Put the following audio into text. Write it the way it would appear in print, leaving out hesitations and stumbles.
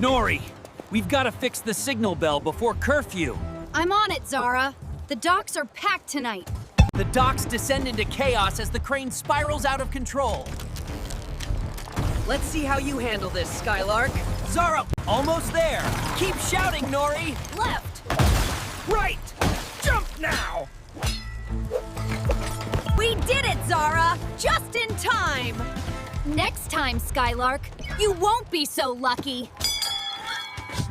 Nori, we've got to fix the signal bell before curfew. I'm on it, Zara. The docks are packed tonight. The docks descend into chaos as the crane spirals out of control. Let's see how you handle this, Skylark. Zara, almost there. Keep shouting, Nori. Left! Right! Jump now! We did it, Zara! Just in time! Next time, Skylark, you won't be so lucky.